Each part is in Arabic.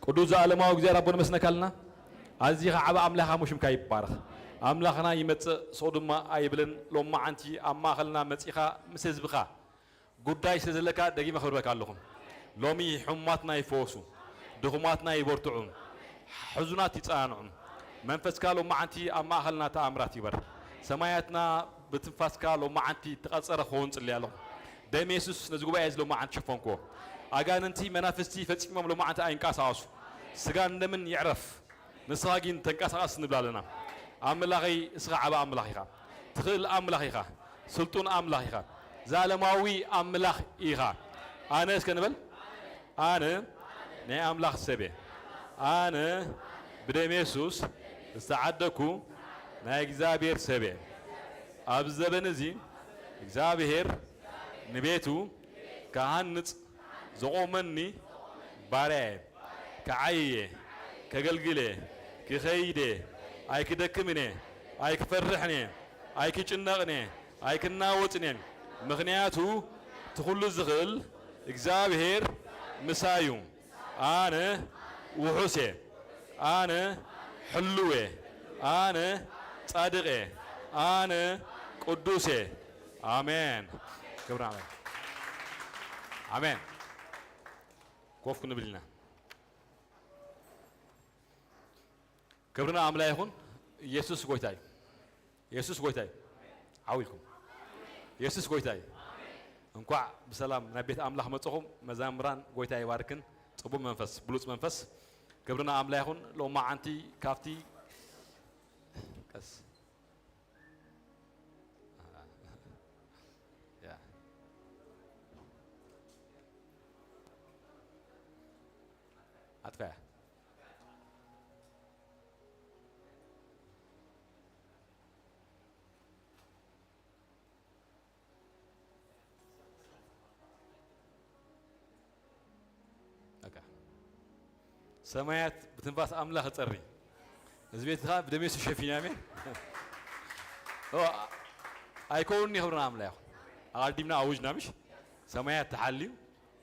قدوز عالمه وجزير ربنا مسنكالنا عزيها عبا أملاها مش مكاي بارخ أملاخنا يمت صودما أيبلن لما أنتي أما خلنا متيخا مسزبخا قداي سزلكا دقي مخبرك اللهم لومي حماتنا يفوسو دخماتنا يبرتعون حزنات يتصانعون منفس كالو ما أنتي أما خلنا تأمرات يبر سماياتنا بتنفس كالو ما أنتي تقصر خونس اللي الله دم يسوع نزقوا بعز لو ما أنت شفونكو أجان أنتي منافستي فتشكم لو ما أنت أين كاس عاصو سجان دمن يعرف نساقين تنكاس عاص نبلالنا أملاخي إسقى عبا أملاخيها تخيل أملاخيها سلطان أملاخيها زالماوي أملاخ إيها أنا إسكنبل أنا نه أملاخ سبي أنا بدم يسوع استعدكو نه إجزابير سبي أبزبنزي إجزابير نبيتو كهنت زومني بارع كعيه كجلجله كخيده أي كدكمني أي كفرحني أي كجنغني أي كناوتني مغنياتو تخلو الزغل إجزابير مسايوم أنا وحسي أنا حلوة أنا صادقة أنا قدوسة آمين كبرنا آمين آمين كوف كنا بلنا كبرنا عملا يكون يسوع قويتاي يسوع قويتاي عاويلكم يسوع قويتاي انقع بسلام نبيت أملاح متصهم مزامران قويتاي باركن صبوا منفس بلوس منفس كبرنا عملا يكون لو ما أنتي كافتي كاس أدفع أوكي سمايات بتنفاس أملاخ تصري زبيت خاب دميس الشفين أمين هو أيكونني خبرنا أملاخ أقدمنا أوجنا مش سمايات تحليو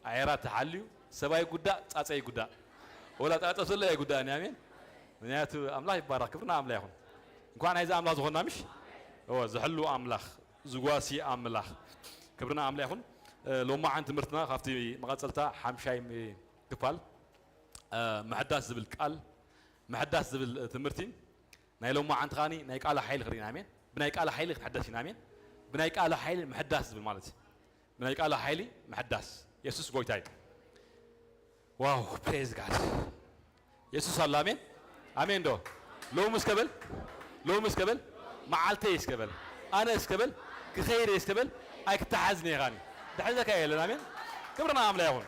عيرات تحليو سباي قدا أتاي قدا ولا تأتصل لي قدا أمين منيات أملاخ يبارك كبرنا أملاخ كون عايز أملاخ زخنا مش هو زحلو أملاخ زقاسي أملاخ كبرنا أملاخ لو ما عند مرتنا خافتي مقصلتا حمشاي كفال محدث زبل قال محدث زبل تمرتين ناي لو ما عند غاني نايك على حيل غرين أمين بنايك على حيل تحدثين أمين بنايك على حيل محدث زبل مالتي بنايك على حيلي محدث يسوع قويتاي واو praise God يسوع الله أمين أمين دو لو مسكبل معالتي يسكبل أنا يسكبل كخير يسكبل أيك تحزني غاني تحزنك يا لنا أمين كبرنا عمله يهون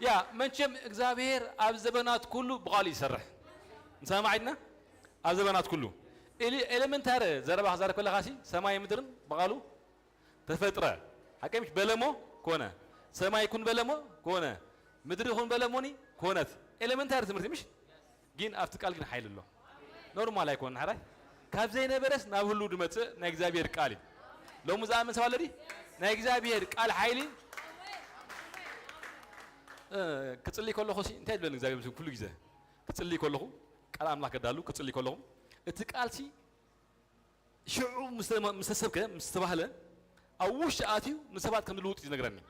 يا منشم إخزابير أبزبنات كله بغالي يسرح نسمع عندنا أبزبنات كله إلي من تاره زربا هزار كل خاسي سماي مدرن بغالو تفترة حكي مش بلمو كونه سماي يكون بلمو كونه مدري يكون بلموني كونت إلي من تاره تمرتي مش جين أفتكال جين حيل الله نورمال يكون هراي كاب زين برس نابلو دمت نإخزابير قالي لو مزامن سوالدي نإخزابير قال حيلي كتصلي كله خشي انت تبين إخزابير بس كل جزء كتصلي كله قال أملاك دالو كتصلي كله اتقالتي شو مستسب كده مستبهله أوش آتيو نسبات كم دلوت ينقرني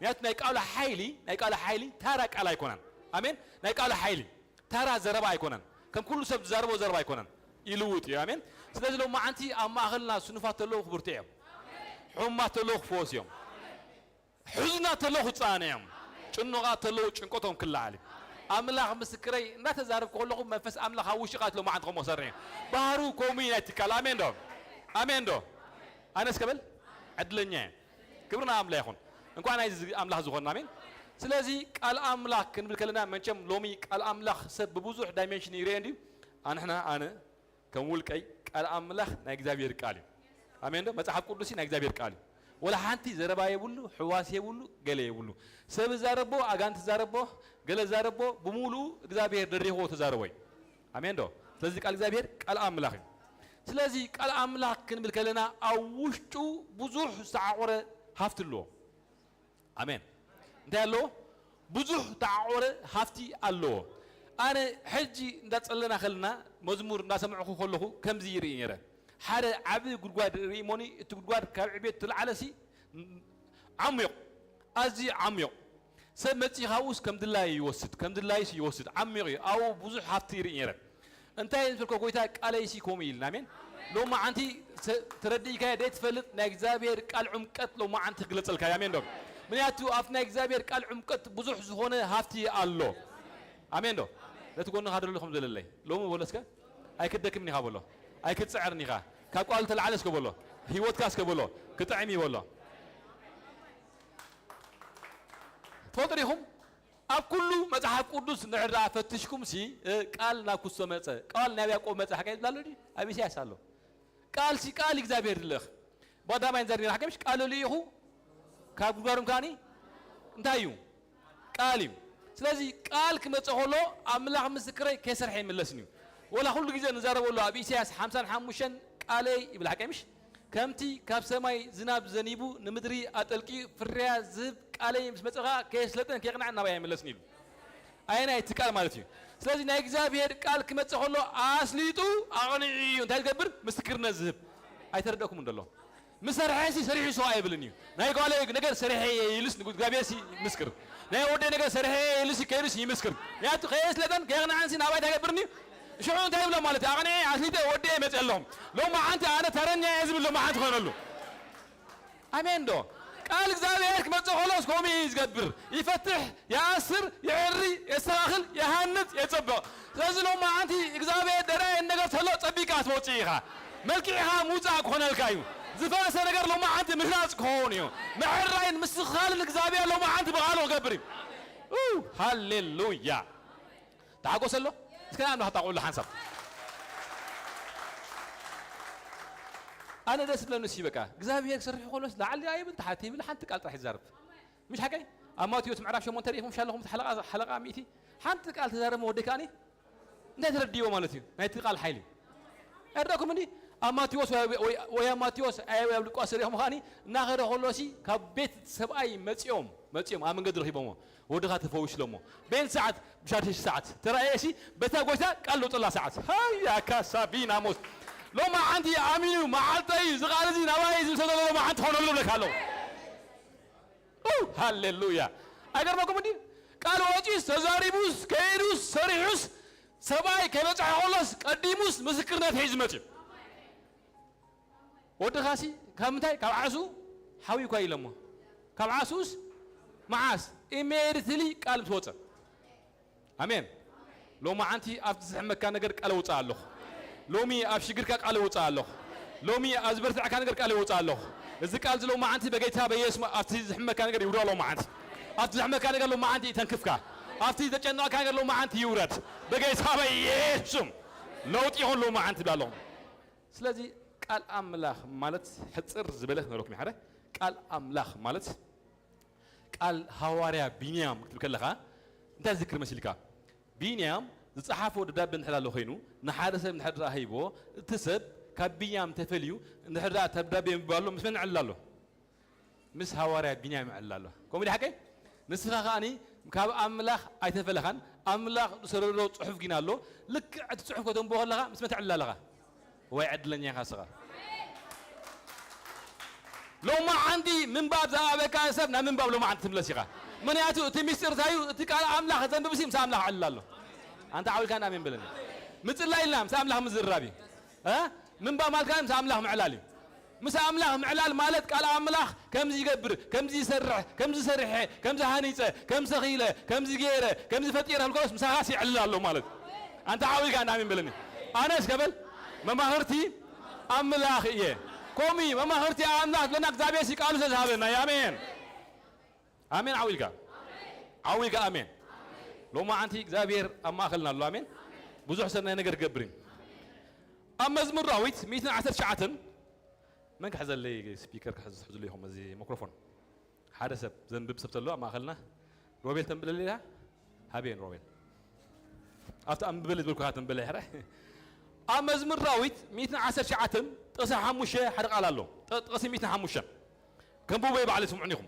نيات نيقال حيلي تارا قال يكونن آمين نيقال حيلي تارا زربا يكونن كم كل سب زربا يكونن يلوت يا آمين سلازم لو ما أنتي أما أهلنا سنفات الله خبرتيهم حمات الله فوسيهم حزنات الله تصانيهم شنوغات الله شنكتهم كل عالم أملاخ مسكري لا تزارب كلهم منفس أملاخ وشقات لو ما عندكم مصرين بارو كومينتي آمين دو أنا سكبل عدلني كبرنا أملاخون إنكو أنا أملاخ زغنا آمين سلازي قال أملاخ كن بالكلنا منشم لومي قال أملاخ سب بوزوح دايمنشن يريندي أنا كمول كي قال أملاخ نإخزابير قالي آمين دو متحف قدسي نإخزابير قالي ولا حنتي زربا يبولو حواس يبولو قال يبولو سب زاربو أغانت زاربو قال زاربو بمولو إخزابير دريه تزاربوي آمين دو سلازي قال إخزابير قال أملاخ سلازي قال أملاخ كن بالكلنا أوشتو بوزوح ساعورة هافتلو آمين ده لو بوزوح تعورة هافتي الله أنا حجي ندصلنا خلنا مزمور نسمعه كله كم زيري يرى حدا عبد قرقاد ريموني تقرقاد كعبيد تلعلسي عميق أزي عميق سمتي هاوس كم دلاي يوسد كم دلاي يوسد عميق أو بزح حاطير يرى أنت ينفرك قويتك على شيء كوميل نامين لو ما عندي تردي كاي ديت فلت نجزابير قال عمقت لو ما عندي قلت لك يا مين دو من ياتو أفنى نجزابير قال عمقت بزح زهونه هافتي الله آمين دو لا تقولنا هذا اللي خمد لله لو ما بقولسك أي كدك مني خابله أي كتسعرني خا كقول تلعلس كبله هيوت كاس كبله كتعمي والله تفضليهم أكلوا مزحف قدوس نعرف فتشكم سي قال ناكو سمعت قال نبي أقول مزح حكاية لا لدي أبي شيء أسأله قال سي قال إجابير الله بعد ما ينزلني حكي مش قالوا لي هو كابوغارم كاني انتهيو قاليم سلازي قال كما تقولوا أملاح مسكري كسر حين ملسني ولا كل جزء نزار والله أبي سياس حمسان حموشن قالي يبلع كمش كمتي كاب سماي زناب زنيبو نمدري أتلقي فريا زب قالي مش متقا كيس لتن كيقنع النبي ملسني أين يتقال مالتي سلازي نيجزابير قال كما تقولوا أصليتو أغني أنت هتكبر مسكرنا زب أي تردكم من الله مسرحي سريح سواء بلنيو ناي قال لك نقدر سريحي يلس نقول قابيسي مسكر ناي ودي نقدر سريحي يلس كيرس يمسكر يا تخيس لدن كيغنا عنسي نابا تكبرني شو انت يبلا مالتي اغني عسليته ودي متلهم لو ما انت انا ترنيا يزم لو ما انت خونلو امين دو قال እግዚአብሔር ከመጽ ሆሎስ ኮሚ ይዝገብር ይፈትህ ያስር ይዕሪ የሰራኽል የሃንት የጸበ ስለዚህ ነው ማንቲ እግዚአብሔር ደራ ነገር ተሎ ጸቢቃት ወጪኻ መልኪኻ ሙጻ ኮነልካዩ زفاس نجار لو ما عندي مهلاس كونيو معرين مستخال الإجابة لو ما عندي بغالو قبري هاليلويا تعاقوا سلو كلام هتقول لحنسب أنا ده سبلا نسيبك إجابة يكسر خلاص لعلي أيب أنت حتى من حنتك قال راح يزرب مش حكي أما تيوت معرف شو من تاريخهم شال لهم حلقة ميتي حنتك قال تزرب مودكاني نترديه مالتي نتقال حيلي أردكم مني أماتيوس ويا ماتيوس أيوة يبلغ أسرهم خاني ناخذ خلوسي كبيت سبعي متيوم أمن قدر هيبومه ودخلت فوش لومه بين ساعات بشارش ساعات ترى إيشي بتاقوسا قال له طلع ساعات هيا كاسابين أموس لو ما عندي أمين ما عندي زغالزي نوايز وسلام لو ما عند هون لك هلو هاليلويا أقدر ما كمدي قالوا أجيس تزاريبوس كيروس سريحوس سبعي كبتش خلص قديموس مسكرنا في حزمتي ودخاسي كمتاي كبعسو حوي كوي لمو كبعسوس معاس إميرتلي قال بتوصل أمين لو ما أنتي أفتح مكان نجر قال وصل له لو مي أفشجرك قال وصل له لو مي أزبرت عكان نجر قال وصل له إذا قال لو ما أنتي بقيتها بيس ما أفتح مكان نجر يورا لو ما أنت أفتح مكان نجر لو ما أنتي تنكفك أفتح تجنا كان نجر لو ما أنتي يورد بقيتها بيسهم لو تيهون لو ما أنت بالهم سلازي قال أملاخ مالت حتصر زبله نروك محره قال أملاخ مالت قال هواريا بينيام كتب كلها أنت ذكر مسيلك بينيام زحافو داب بن حلال خينو نحارس بن حد راهيبو تسب كبينيام تفليو نحرا تبدا بين بالو مش من علالو مس هواريا بينيام علالو كم دي حكي نسخه خاني كاب أملاخ أيتفلخان أملاخ سررو صحف جينالو لك صحف كتب بوغلها مش متعلالها ويعدلن يا خسر لو ما عندي من باب ذهب كاسبنا من باب لو ما عندي تملسيقه من ياتو تميسر تايو تقال املاح زنب بسيم ساملاح علالو انت عاول كان امين بلني مثل لا يلام ساملاح مزرابي ها من باب مال كان ساملاح معلالي مس املاح معلال مالت قال املاح كم زي يقبر كم زي يسرح كم زي يسرح كم زي هانيصه كم زي خيله كم زي غيره كم زي فطيره القوس مساحاسي علالو مالت انت عاول كان امين بلني انا ايش قبل مماهرتي أملاخ إيه كومي مماهرتي أملاخ لنا كذابي سيقالوا سجابنا يا أمين أمين عويلك أمين لو ما أنتي كذابير أما خلنا الله أمين بزح سنة نقر قبرين أما زمر راويت 110 شعاتن من كحزل لي سبيكر كحزل ليهم زي ميكروفون حدث زنبب سبت الله ما خلنا روبيل تنبل ليها هابين روبيل أفت أم ببلد بالكهات تنبل ليها أما زمر راويت 110 شعاتن تقسى حموشة حرق على الله تقسى 100 حموشة كم بوبي بعلي سمعنيهم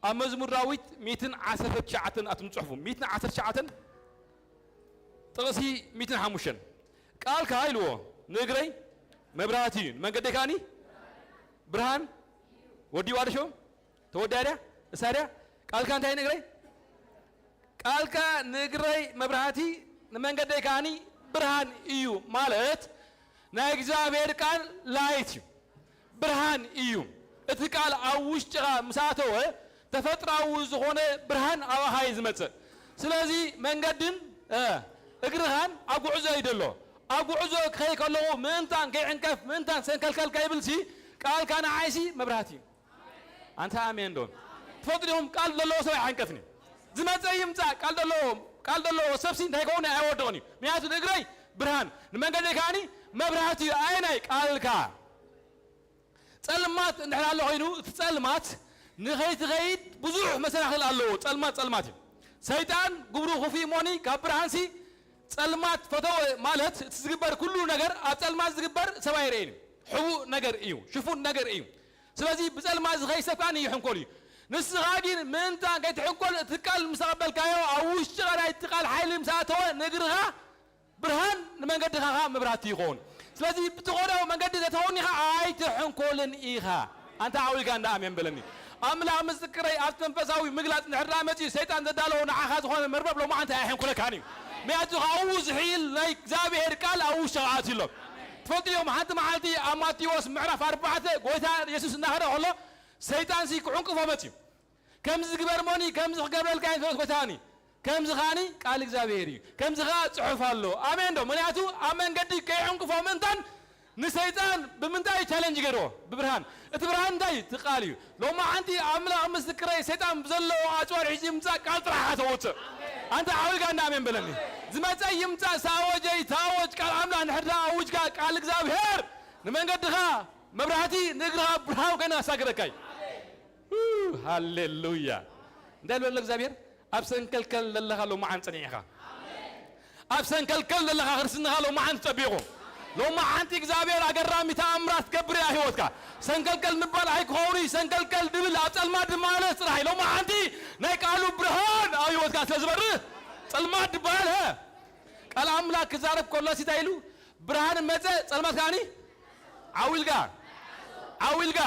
أما زمر راويت 110 شعاتن أتم تصحفهم 110 شعاتن طقسي 105 قال كايلو نغري مبراتي منقدي كاني برهان ودي وادشو توداريا اساريا قال كان تاي نغري قال كا نغري مبراتي منقدي كاني برهان ايو مالت نا እግዚአብሔር ቃል ላይት برهان ايو እቲ ቃል አውሽጭራ ምሳተወ ተፈጥራው ዝኾነ ብርሃን አባሃይ ዝመጽ ስለዚ መንገድን እግርሃን አጉዕዞ ይደሎ አጉዕዞ ከይ ከለው ምንታን ከይንከፍ ምንታን ሰንከልከል ከይብልሲ ቃል ካና አይሲ መብራቲ አንተ አሜን ዶን ተፈጥሮም ቃል ደሎ ሰው አንከፍኒ ዝመጽ ይምጻ ቃል ደሎ ሰብሲ እንዳይኮነ አይወደውኒ ሚያቱ እግረይ ብርሃን መንገድ ካኒ መብራቲ አይናይ ቃልካ ጸልማት እንድላለ ሆይኑ ትጸልማት ንኸይት ኸይት ብዙሕ መሰናኽል አለው ጸልማት ሰይጣን ግብሩ ኹፊ ሞኒ ካብርሃንሲ ጸልማት ፈተው ማለት ትዝግበር ኩሉ ነገር አጸልማት ዝግበር ሰባይ ረይኒ ሕቡ ነገር እዩ ሽፉን ነገር እዩ ስለዚህ በጸልማት ዝኸይሰፋን ይሕንኮል ንስኻጊን ምንታ ከይትሕንኮል ትቃል ምሳቀበልካዮ አውሽ ጭራይ ትቃል ኃይል ምሳተወ ነግርኻ ብርሃን ንመንገድኻ መብራህቲ ይኾን ስለዚህ ብትኾነው መንገድ ዘተውኒኻ አይትሕንኮልን ኢኻ አንተ አውልጋ እንዳ አሜን በለኒ አምላክ ምስክረይ አስተንፈሳዊ ምግላጽ ንሕራ መጪ ሰይጣን ዘዳለው ንዓኻ ዝኾነ መርበብ ሎ ማንተ አይሕንኮለካኒ ሚያቱ አውዝ ሒል ናይ እግዚአብሔር ቃል አውሽ ሸዓትሎ تفضيهم حتى معلتي أماتيوس معرف 4 قويتا يسوس النهر الله سيطان سي كعنق فمتي كم زغبر موني كم زغبر الكاين فوس قوتاني كم زغاني قال እግዚአብሔር كم زغا صحف الله امين دو منياتو امن قد كعنق فمنتن نسيطان بمنتاي تشالنج غيرو ببرهان اتبرهان داي تقاليو لو ما عندي املا مسكري سيطان بزلو اچوار حجي مصا قال طرحه توت انت عاول قال امين بلني زمصا يمصا ساوجي تاوج قال املا نحدا اوج قال እግዚአብሔር نمنقدخ مبرهتي نغرها برهاو كنا ساغركاي هاليلويا دال بل እግዚአብሔር ابسن كلكل لله لو ما عن صنيخا ابسن كلكل لله خرسنا لو ما عن تبيغو لو ما عن እግዚአብሔር አገራሚ ተአምራት ገብረ ህይወትካ ሰንከልከል ንባል አይኮሪ ሰንከልከል ድብል አጽልማድ ማለት ጽራይ لو ما عندي ናይ ቃሉ ብርሃን ህይወትካ ስለዝበር ጽልማድ ባለ ቃል አምላክ ዛረብ ኮላ ሲታይሉ ብርሃን መጸ ጸልማት ካኒ አውልጋ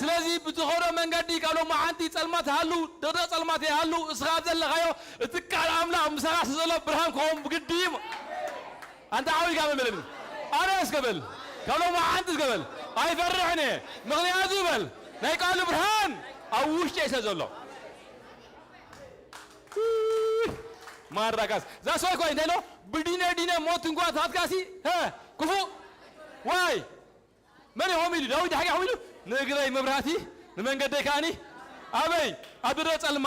ስለዚህ ብትኾሮ መንገዲ ቃሉ ما عندي ጸልማት አሉ ደደ ጸልማት ያሉ እስኻ ዘለኻዮ እትቃል አምላክ ምሰራስ ዘሎ ብርሃን ኮም ግዲም አንተ አውልጋ መመለኒ أنا أسقبل قالوا ما عندي أسقبل أي فرحني مغني أزبل لا يقالوا برهان أو وش جاي سجله ما ركز ذا سوى كوي نلو بدينا موت تنقوا ثلاث كاسي ها كفو واي من يومي لو ده حاجة حويلو نقدر مبراتي نمن قد كاني أبي أبي رأس